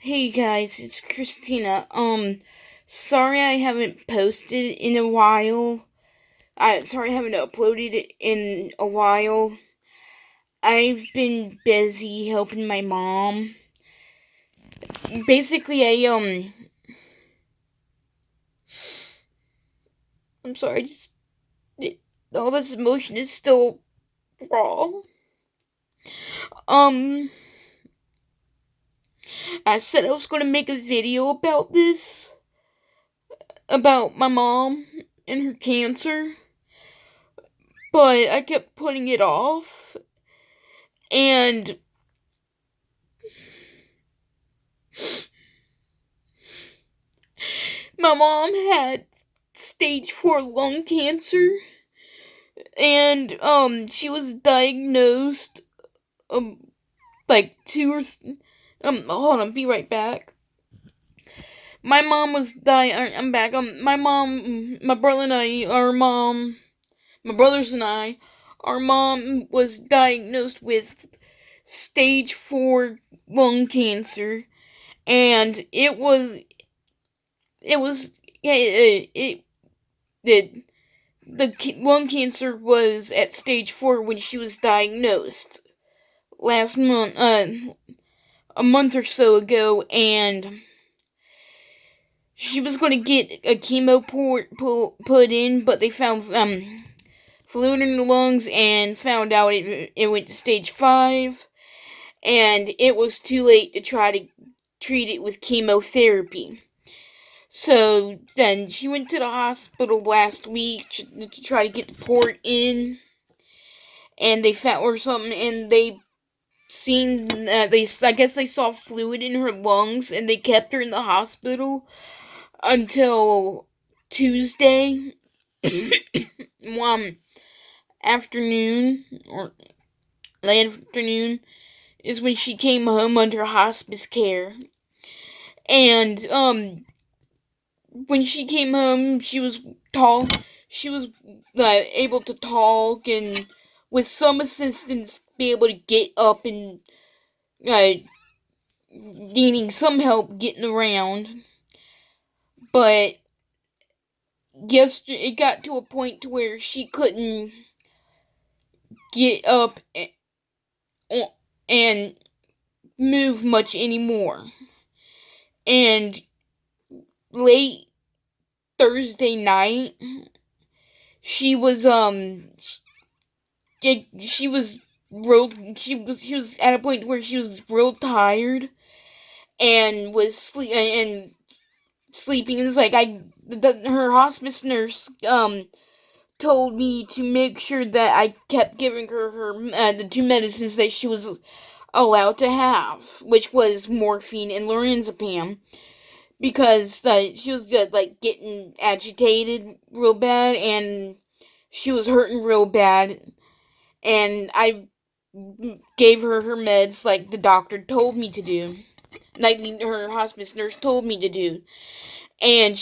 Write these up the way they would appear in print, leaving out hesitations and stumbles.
Hey guys, it's Christina. Sorry I haven't posted in a while. Sorry I haven't uploaded it in a while. I've been busy helping my mom. Basically, I'm sorry, all this emotion is still raw. Um, I said I was gonna make a video about this, about my mom and her cancer, but I kept putting it off, and my mom had stage 4 lung cancer, and she was diagnosed like hold on, be right back. My mom was I'm back. My mom, my brother and I, my brothers and I, our mom was diagnosed with stage 4 lung cancer, and it was yeah it the lung cancer was at stage 4 when she was diagnosed last month, a month or so ago, and she was going to get a chemo put in, but they found fluid in the lungs and found out it went to stage 5, and it was too late to try to treat it with chemotherapy. So then she went to the hospital last week to try to get the port in, and they found or something, and they seen I guess they saw fluid in her lungs, and they kept her in the hospital until Tuesday um afternoon or late afternoon is when she came home under hospice care. And when she came home, she was tall. She was able to talk and, with some assistance, be able to get up and uh, needing some help getting around. But yesterday, it got to a point to where she couldn't get up and move much anymore. And late Thursday night, she was she was she was at a point where she was real tired and was sleeping. It's like her hospice nurse told me to make sure that I kept giving her the two medicines that she was allowed to have, which was morphine and lorazepam, because she was like getting agitated real bad, and she was hurting real bad, and I gave her meds like the doctor told me to do, like her hospice nurse told me to do. And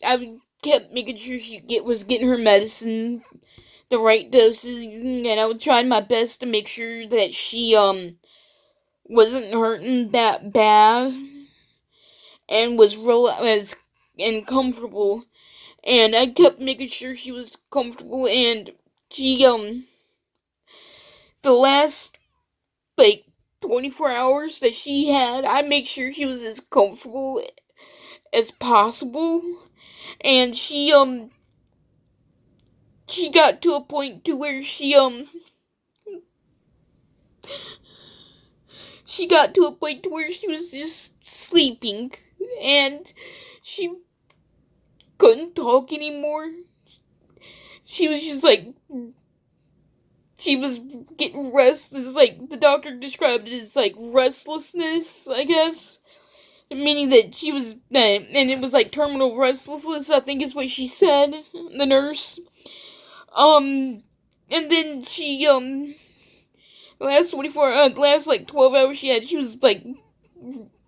I kept making sure she was getting her medicine, the right doses, and I was trying my best to make sure that she wasn't hurting that bad and was and comfortable. And I kept making sure she was comfortable, and she the last like 24 hours that she had, I make sure she was as comfortable as possible. And she got to a point to where she got to a point to where she was just sleeping, and she couldn't talk anymore. She was just like, she was getting restless, like the doctor described it as like restlessness, I guess, meaning that she was and it was like terminal restlessness, I think is what she said, the nurse. um and then she last like 12 hours she was like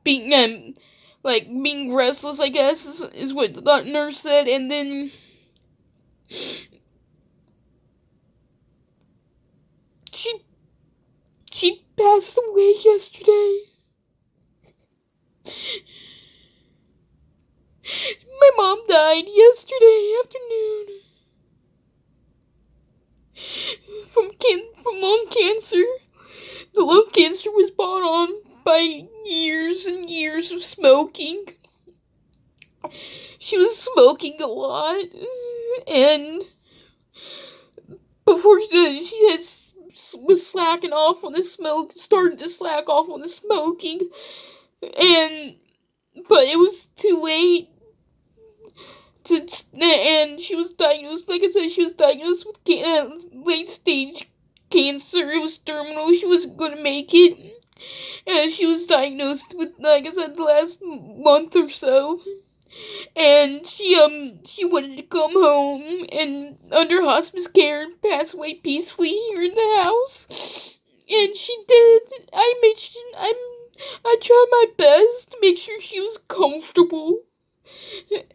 being being restless, I guess, is what the nurse said. And then she she passed away yesterday. My mom died yesterday afternoon from lung cancer. The lung cancer was brought on by years and years of smoking. She was smoking a lot, and before she was slacking off on the smoke, started to slack off on the smoking, but it was too late. And she was diagnosed, like I said, she was diagnosed with late stage cancer. It was terminal. She wasn't going to make it. And she was diagnosed with, like I said, the last month or so. And she wanted to come home and under hospice care and pass away peacefully here in the house. And she did. I tried my best to make sure she was comfortable.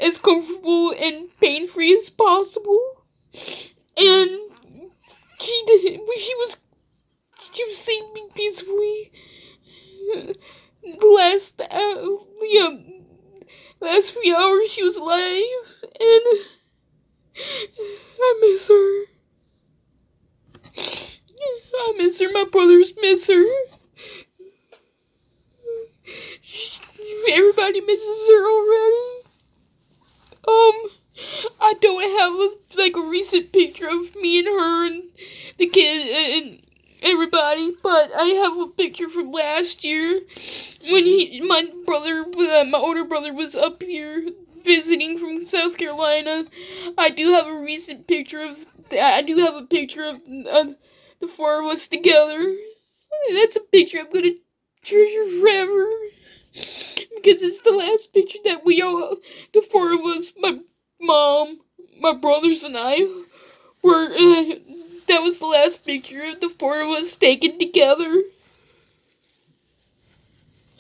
As comfortable and pain-free as possible. And she did. She was sleeping peacefully. Last few hours she was alive, and I miss her. I miss her. My brothers miss her. Everybody misses her already. I don't have a recent picture of me and her and the kid and everybody, but I have a picture from last year when my older brother was up here visiting from South Carolina. I do have a recent picture of the four of us together. That's a picture I'm gonna treasure forever. Because it's the last picture that the four of us, my mom, my brothers, and I, were, that was the last picture of the four of us taken together.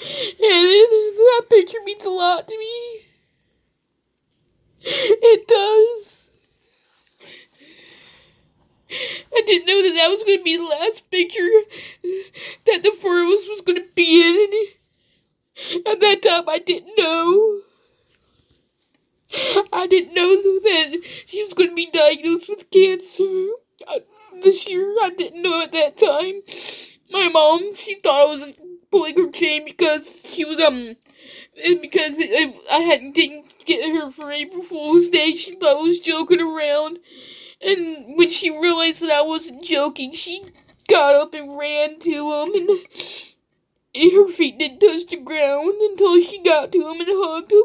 And that picture means a lot to me. It does. I didn't know that was going to be the last picture that the four of us was going to be in. At that time, I didn't know. I didn't know that she was going to be diagnosed with cancer this year. I didn't know at that time. My mom, she thought I was pulling her chain because she was, because I didn't get her for April Fool's Day. She thought I was joking around. And when she realized that I wasn't joking, she got up and ran to him, and her feet didn't touch the ground until she got to him and hugged him.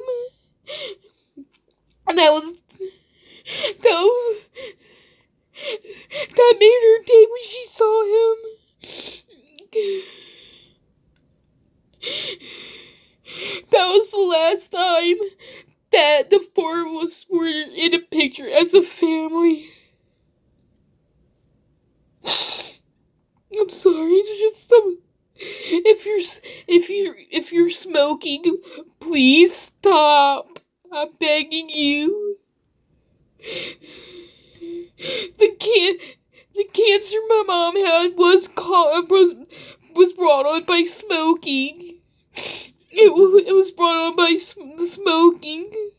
And that made her day when she saw him. That was the last time that the four of us were in a picture as a family. I'm sorry, it's just if you're smoking, please stop. I'm begging you. The cancer my mom had was brought on by smoking. It was brought on by the smoking.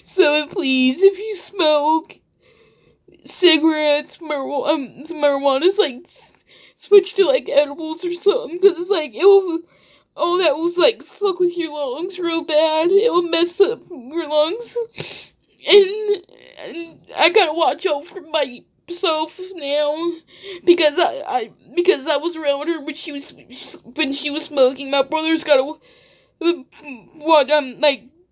So please, if you smoke cigarettes, marijuana's like switch to like edibles or something, because it's like that will like fuck with your lungs real bad. It will mess up your lungs, and I gotta watch out for myself now because I was around her when she was smoking. My brother's gotta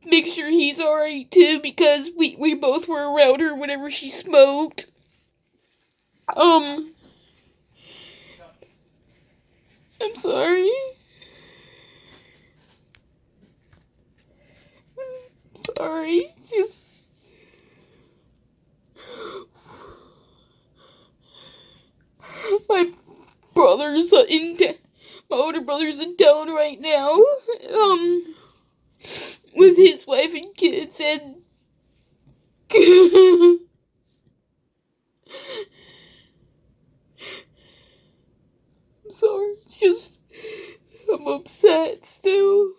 make sure he's alright too, because we both were around her whenever she smoked. I'm sorry. Sorry. Just my my older brother's in town right now. With his wife and kids, and I'm sorry. It's just I'm upset still.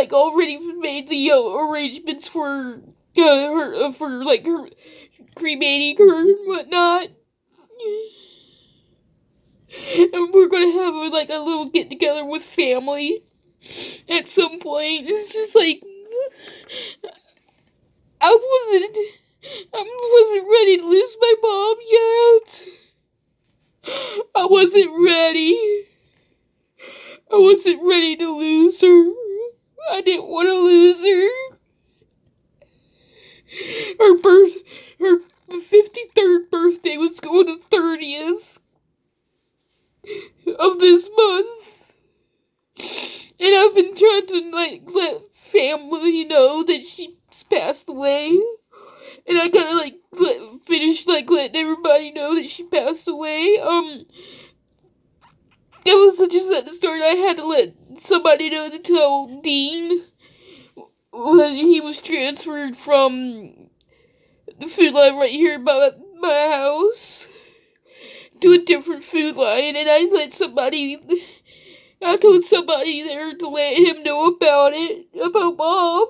like already made the arrangements for her cremating her and whatnot. And we're gonna have like a little get together with family at some point. It's just like I wasn't ready to lose my mom yet. I wasn't ready. I wasn't ready to lose her. I didn't want to lose her. Her 53rd birthday was on the 30th of this month. And I've been trying to like let family know that she's passed away. And I gotta like finish like letting everybody know that she passed away. It was such a sad story. I had to let somebody know to tell Dean when he was transferred from the food line right here by my house to a different food line, and I told somebody there to let him know about Mom.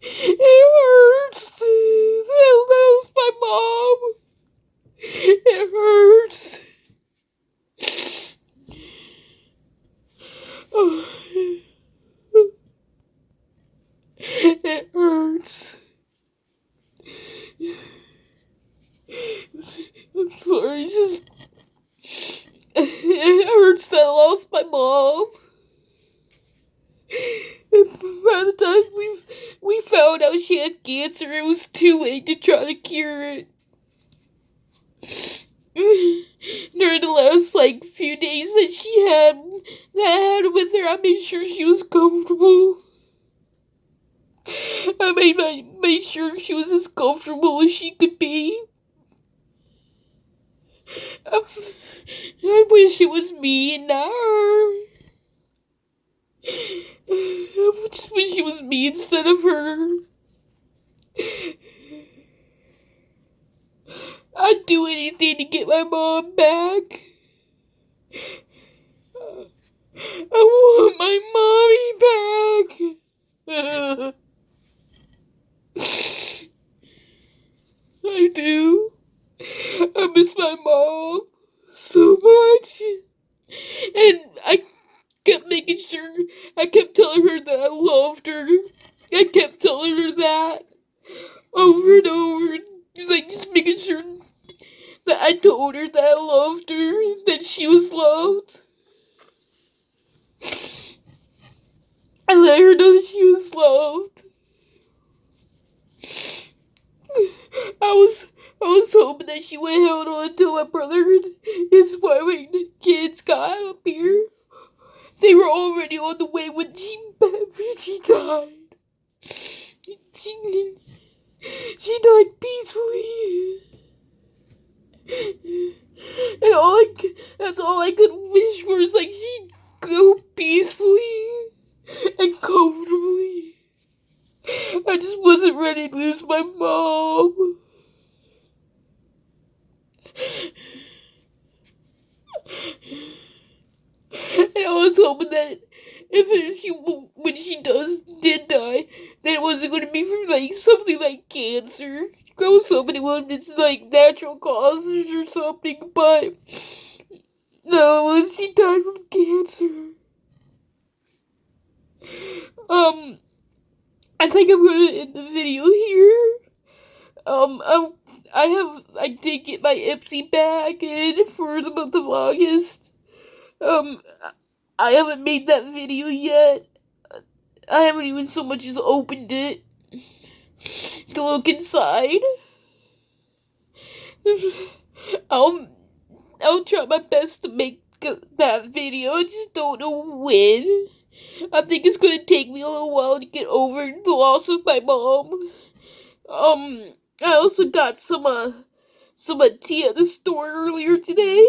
It hurts. I lost my mom. It hurts. It hurts. I'm sorry, it hurts that I lost my mom. And by the time we found out she had cancer, it was too late to try to cure it. During the last few days that I had with her, I made sure she was comfortable. I made sure she was as comfortable as she could be. I wish it was me and not her. I just wish it was me instead of her. I'd do anything to get my mom back. I want my mommy back. I do. I miss my mom so much. And I kept telling her that I loved her. I kept telling her that over and over. Just making sure that I told her that I loved her, that she was loved. I let her know that she was loved. I was hoping that she would hold on until my brother and his wife and kids got up here. They were already on the way when she died. She died peacefully. And that's all I could wish for is she'd go peacefully and comfortably. I just wasn't ready to lose my mom. And I was hoping that when she did die, that it wasn't going to be from something like cancer. I was hoping it was natural causes or something, but no, she died from cancer. I think I'm gonna end the video here. I did get my Ipsy bag in for the month of August. I haven't made that video yet. I haven't even so much as opened it to look inside. I'll try my best to make that video. I just don't know when. I think it's gonna take me a little while to get over the loss of my mom. I also got some tea at the store earlier today.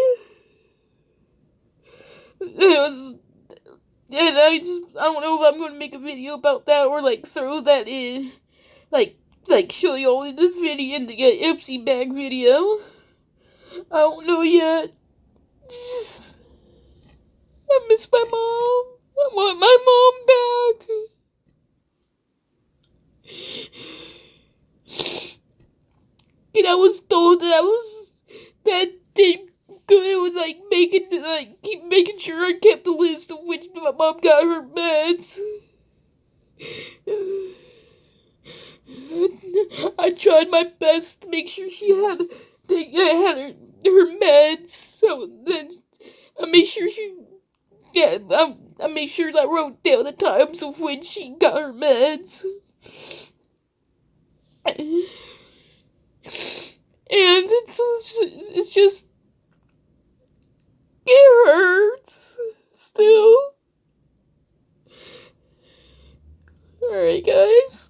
And I don't know if I'm gonna make a video about that or throw that in, show you all in the video in the Ipsy bag video. I don't know yet. I miss my mom. I want my mom back. And I was told that did good with keep making sure I kept the list of which my mom got her meds. I tried my best to make sure she had her meds. So then I made sure I made sure that I wrote down the times of when she got her meds. And it's just it hurts still. Alright, guys.